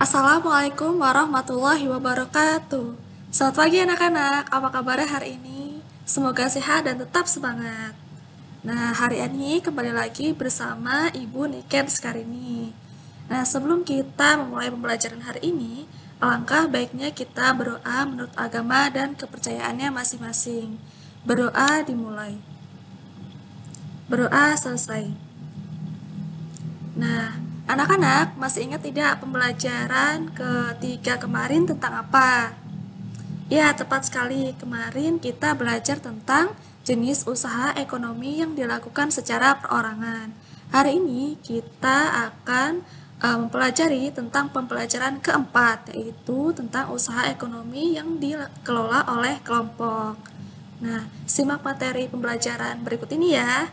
Assalamualaikum warahmatullahi wabarakatuh. Selamat pagi anak-anak, apa kabarnya hari ini? Semoga sehat dan tetap semangat. Nah, hari ini kembali lagi bersama Ibu Niken Sekarini. Nah, sebelum kita memulai pembelajaran hari ini, alangkah baiknya kita berdoa menurut agama dan kepercayaannya masing-masing. Berdoa dimulai. Berdoa selesai. Nah, anak-anak masih ingat tidak pembelajaran ketiga kemarin tentang apa? Ya, tepat sekali. Kemarin kita belajar tentang jenis usaha ekonomi yang dilakukan secara perorangan. Hari ini kita akan mempelajari tentang pembelajaran keempat, yaitu tentang usaha ekonomi yang dikelola oleh kelompok. Nah, simak materi pembelajaran berikut ini ya.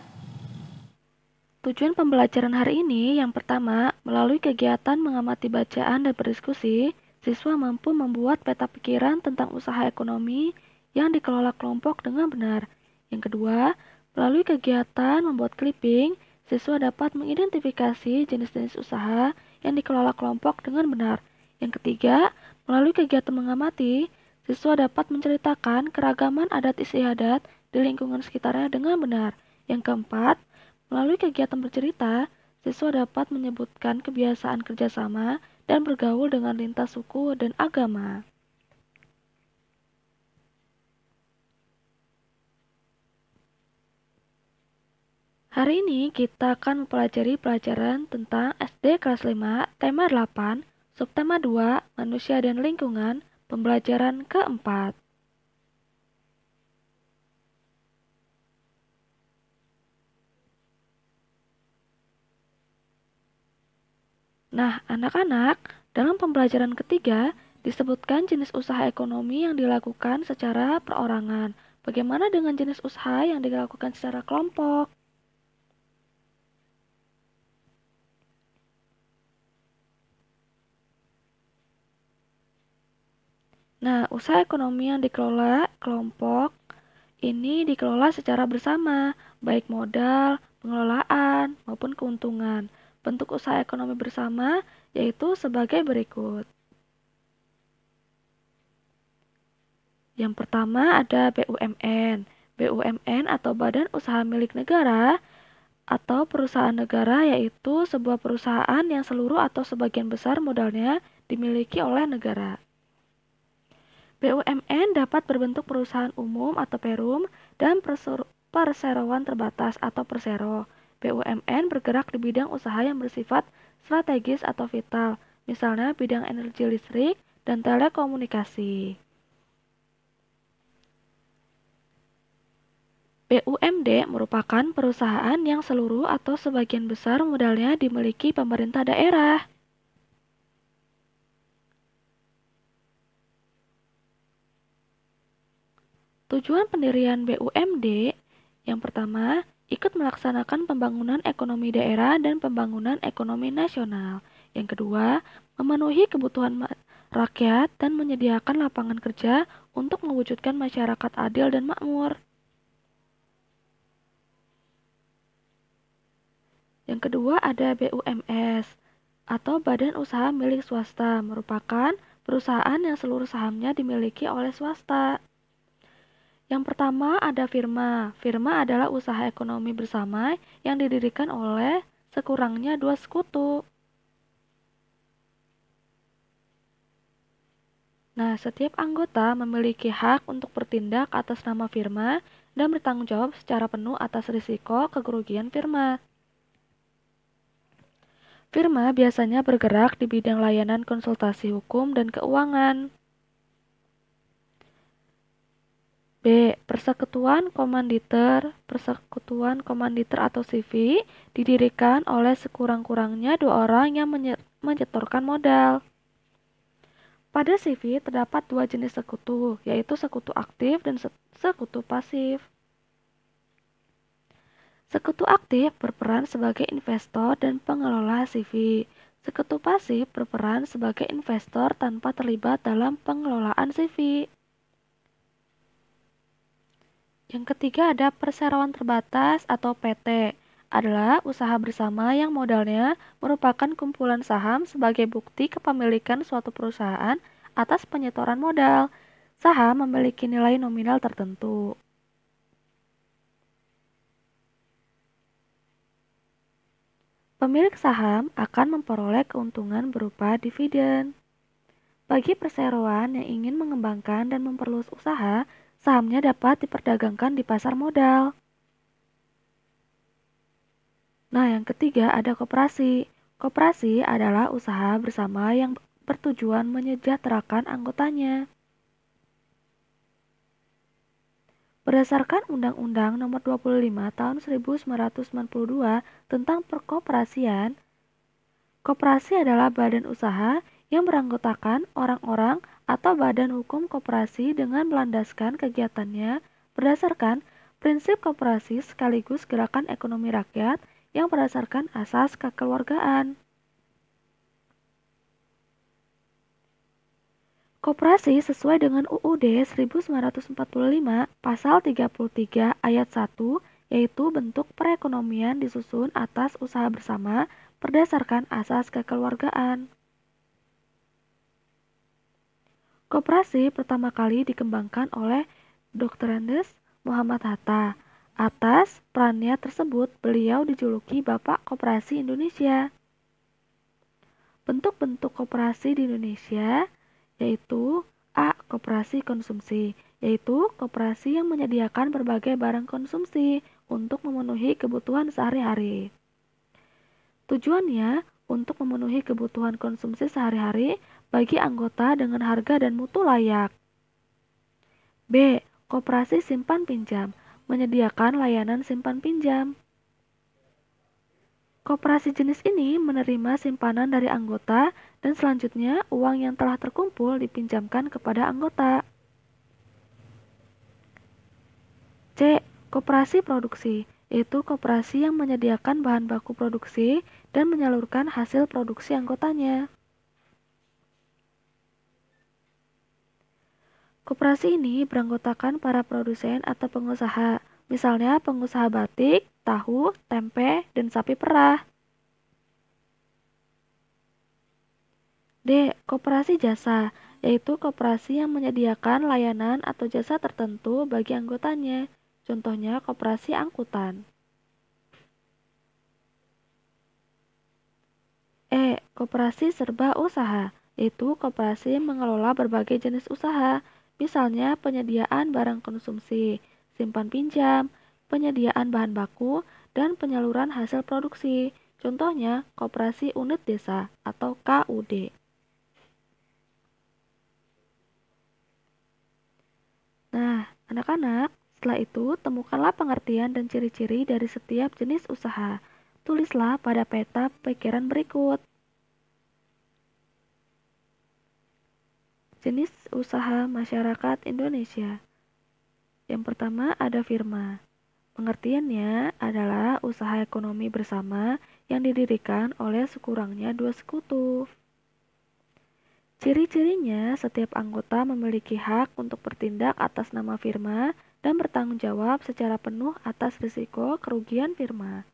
Tujuan pembelajaran hari ini yang pertama, melalui kegiatan mengamati bacaan dan berdiskusi, siswa mampu membuat peta pikiran tentang usaha ekonomi yang dikelola kelompok dengan benar. Yang kedua, melalui kegiatan membuat clipping, siswa dapat mengidentifikasi jenis-jenis usaha yang dikelola kelompok dengan benar. Yang ketiga, melalui kegiatan mengamati, siswa dapat menceritakan keragaman adat istiadat di lingkungan sekitarnya dengan benar. Yang keempat, melalui kegiatan bercerita, siswa dapat menyebutkan kebiasaan kerjasama dan bergaul dengan lintas suku dan agama. Hari ini kita akan mempelajari pelajaran tentang SD kelas 5, tema 8, subtema 2, manusia dan lingkungan, pembelajaran keempat. Nah, anak-anak, dalam pembelajaran ketiga disebutkan jenis usaha ekonomi yang dilakukan secara perorangan. Bagaimana dengan jenis usaha yang dilakukan secara kelompok? Nah, usaha ekonomi yang dikelola kelompok ini dikelola secara bersama, baik modal, pengelolaan, maupun keuntungan. Bentuk usaha ekonomi bersama yaitu sebagai berikut. Yang pertama ada BUMN. BUMN atau Badan Usaha Milik Negara atau perusahaan negara yaitu sebuah perusahaan yang seluruh atau sebagian besar modalnya dimiliki oleh negara. BUMN dapat berbentuk perusahaan umum atau perum dan perseroan terbatas atau persero. BUMN bergerak di bidang usaha yang bersifat strategis atau vital, misalnya bidang energi listrik dan telekomunikasi. BUMD merupakan perusahaan yang seluruh atau sebagian besar modalnya dimiliki pemerintah daerah. Tujuan pendirian BUMD yang pertama, ikut melaksanakan pembangunan ekonomi daerah dan pembangunan ekonomi nasional. Yang kedua, memenuhi kebutuhan rakyat dan menyediakan lapangan kerja untuk mewujudkan masyarakat adil dan makmur. Yang kedua ada BUMS atau Badan Usaha Milik Swasta, merupakan perusahaan yang seluruh sahamnya dimiliki oleh swasta. Yang pertama ada firma. Firma adalah usaha ekonomi bersama yang didirikan oleh sekurangnya dua sekutu. Nah, setiap anggota memiliki hak untuk bertindak atas nama firma dan bertanggung jawab secara penuh atas risiko kerugian firma. Firma biasanya bergerak di bidang layanan konsultasi hukum dan keuangan. B. Persekutuan komanditer atau CV didirikan oleh sekurang-kurangnya dua orang yang menyetorkan modal. Pada CV terdapat dua jenis sekutu, yaitu sekutu aktif dan sekutu pasif. Sekutu aktif berperan sebagai investor dan pengelola CV. Sekutu pasif berperan sebagai investor tanpa terlibat dalam pengelolaan CV. Yang ketiga ada perseroan terbatas atau PT adalah usaha bersama yang modalnya merupakan kumpulan saham sebagai bukti kepemilikan suatu perusahaan atas penyetoran modal. Saham memiliki nilai nominal tertentu. Pemilik saham akan memperoleh keuntungan berupa dividen. Bagi perseroan yang ingin mengembangkan dan memperluas usaha, sahamnya dapat diperdagangkan di pasar modal. Nah, yang ketiga ada koperasi. Koperasi adalah usaha bersama yang bertujuan menyejahterakan anggotanya. Berdasarkan Undang-Undang Nomor 25 Tahun 1992 tentang Perkoperasian, koperasi adalah badan usaha yang beranggotakan orang-orang atau badan hukum koperasi dengan melandaskan kegiatannya berdasarkan prinsip koperasi sekaligus gerakan ekonomi rakyat yang berdasarkan asas kekeluargaan. Koperasi sesuai dengan UUD 1945 pasal 33 ayat 1 yaitu bentuk perekonomian disusun atas usaha bersama berdasarkan asas kekeluargaan. Koperasi pertama kali dikembangkan oleh Dr. Andes Muhammad Hatta. Atas perannya tersebut, beliau dijuluki Bapak Koperasi Indonesia. Bentuk-bentuk koperasi di Indonesia yaitu A. Koperasi konsumsi, yaitu koperasi yang menyediakan berbagai barang konsumsi untuk memenuhi kebutuhan sehari-hari. Tujuannya untuk memenuhi kebutuhan konsumsi sehari-hari bagi anggota dengan harga dan mutu layak. B. Koperasi simpan pinjam, menyediakan layanan simpan pinjam. Koperasi jenis ini menerima simpanan dari anggota dan selanjutnya uang yang telah terkumpul dipinjamkan kepada anggota. C. Koperasi produksi, yaitu koperasi yang menyediakan bahan baku produksi dan menyalurkan hasil produksi anggotanya. Koperasi ini beranggotakan para produsen atau pengusaha, misalnya pengusaha batik, tahu, tempe, dan sapi perah. D. Koperasi jasa, yaitu koperasi yang menyediakan layanan atau jasa tertentu bagi anggotanya, contohnya koperasi angkutan. E. Koperasi serba usaha, yaitu koperasi yang mengelola berbagai jenis usaha, misalnya penyediaan barang konsumsi, simpan pinjam, penyediaan bahan baku, dan penyaluran hasil produksi. Contohnya, koperasi unit desa atau KUD. Nah, anak-anak, setelah itu temukanlah pengertian dan ciri-ciri dari setiap jenis usaha. Tulislah pada peta pikiran berikut. Jenis usaha masyarakat Indonesia. Yang pertama ada firma. Pengertiannya adalah usaha ekonomi bersama yang didirikan oleh sekurangnya dua sekutu. Ciri-cirinya, setiap anggota memiliki hak untuk bertindak atas nama firma dan bertanggung jawab secara penuh atas risiko kerugian firma.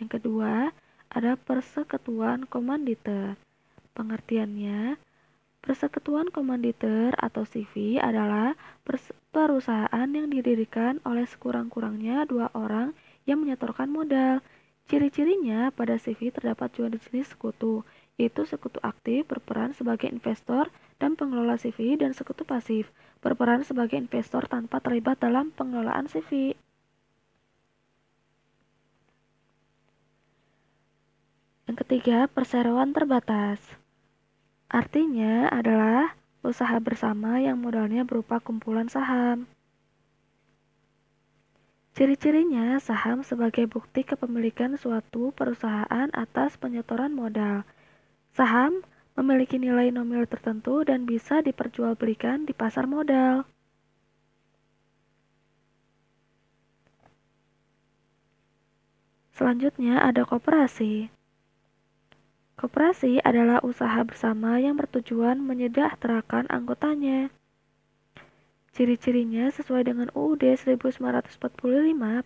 Yang kedua, ada persekutuan komanditer. Pengertiannya, persekutuan komanditer atau CV adalah perusahaan yang didirikan oleh sekurang-kurangnya dua orang yang menyetorkan modal. Ciri-cirinya pada CV terdapat dua jenis sekutu, yaitu sekutu aktif berperan sebagai investor dan pengelola CV dan sekutu pasif berperan sebagai investor tanpa terlibat dalam pengelolaan CV. Yang ketiga, perseroan terbatas. Artinya adalah usaha bersama yang modalnya berupa kumpulan saham. Ciri-cirinya, saham sebagai bukti kepemilikan suatu perusahaan atas penyetoran modal. Saham memiliki nilai nominal tertentu dan bisa diperjualbelikan di pasar modal. Selanjutnya ada koperasi. Koperasi adalah usaha bersama yang bertujuan menyejahterakan anggotanya. Ciri-cirinya sesuai dengan UUD 1945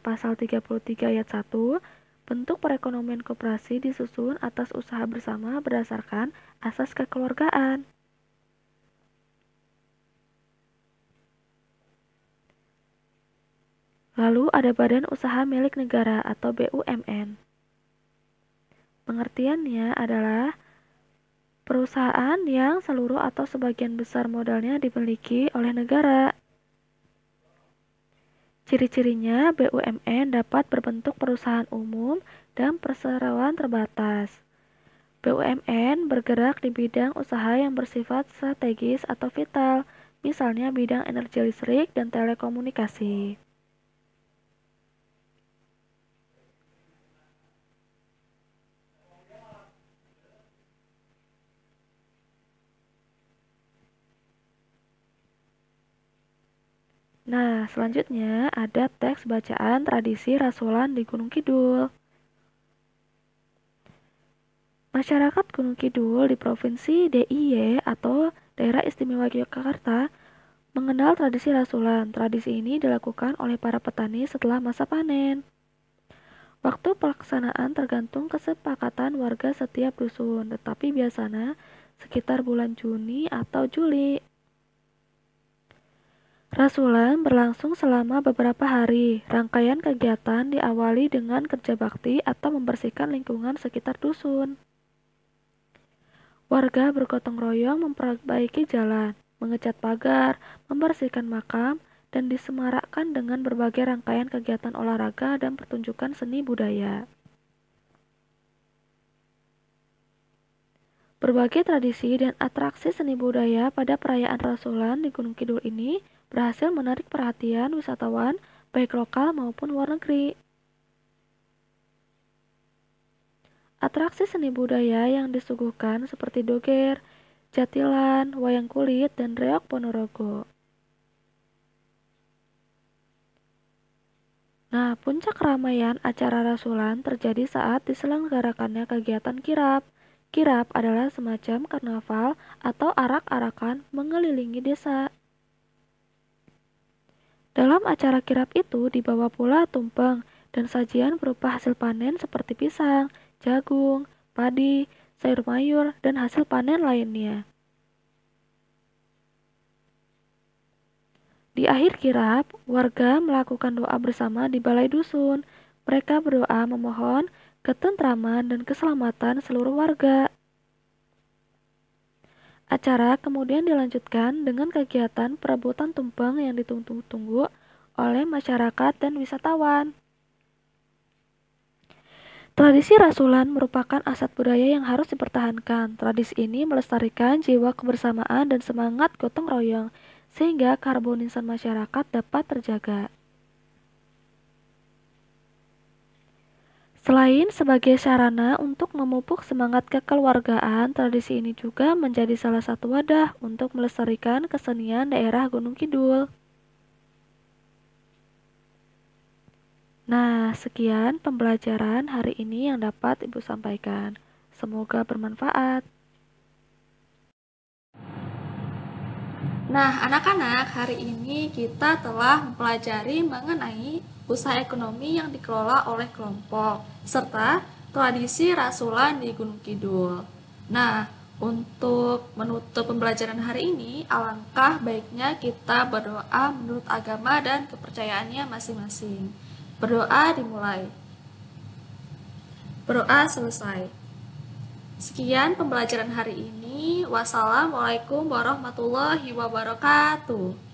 pasal 33 ayat 1 Bentuk perekonomian koperasi disusun atas usaha bersama berdasarkan asas kekeluargaan. Lalu ada Badan Usaha Milik Negara atau BUMN. Pengertiannya adalah perusahaan yang seluruh atau sebagian besar modalnya dimiliki oleh negara. Ciri-cirinya BUMN dapat berbentuk perusahaan umum dan perseroan terbatas. BUMN bergerak di bidang usaha yang bersifat strategis atau vital, misalnya bidang energi listrik dan telekomunikasi. Nah, selanjutnya ada teks bacaan tradisi rasulan di Gunung Kidul. Masyarakat Gunung Kidul di Provinsi DIY atau Daerah Istimewa Yogyakarta mengenal tradisi rasulan. Tradisi ini dilakukan oleh para petani setelah masa panen. Waktu pelaksanaan tergantung kesepakatan warga setiap dusun, tetapi biasanya sekitar bulan Juni atau Juli. Rasulan berlangsung selama beberapa hari. Rangkaian kegiatan diawali dengan kerja bakti atau membersihkan lingkungan sekitar dusun. Warga bergotong royong memperbaiki jalan, mengecat pagar, membersihkan makam, dan disemarakkan dengan berbagai rangkaian kegiatan olahraga dan pertunjukan seni budaya. Berbagai tradisi dan atraksi seni budaya pada perayaan Rasulan di Gunung Kidul ini berhasil menarik perhatian wisatawan baik lokal maupun luar negeri. Atraksi seni budaya yang disuguhkan seperti doger, jatilan, wayang kulit, dan reok Ponorogo. Nah, puncak keramaian acara Rasulan terjadi saat diselenggarakannya kegiatan kirap. Kirap adalah semacam karnaval atau arak-arakan mengelilingi desa. Dalam acara kirap itu dibawa pula tumpeng dan sajian berupa hasil panen seperti pisang, jagung, padi, sayur mayur, dan hasil panen lainnya. Di akhir kirap, warga melakukan doa bersama di balai dusun. Mereka berdoa memohon ketentraman dan keselamatan seluruh warga. Acara kemudian dilanjutkan dengan kegiatan perebutan tumpeng yang ditunggu-tunggu oleh masyarakat dan wisatawan. Tradisi rasulan merupakan aset budaya yang harus dipertahankan. Tradisi ini melestarikan jiwa kebersamaan dan semangat gotong royong, sehingga keharmonisan masyarakat dapat terjaga. Selain sebagai sarana untuk memupuk semangat kekeluargaan, tradisi ini juga menjadi salah satu wadah untuk melestarikan kesenian daerah Gunung Kidul. Nah, sekian pembelajaran hari ini yang dapat Ibu sampaikan. Semoga bermanfaat. Nah, anak-anak, hari ini kita telah mempelajari mengenai usaha ekonomi yang dikelola oleh kelompok, serta tradisi rasulan di Gunung Kidul. Nah, untuk menutup pembelajaran hari ini, alangkah baiknya kita berdoa menurut agama dan kepercayaannya masing-masing. Berdoa dimulai. Berdoa selesai. Sekian pembelajaran hari ini. Wassalamualaikum warahmatullahi wabarakatuh.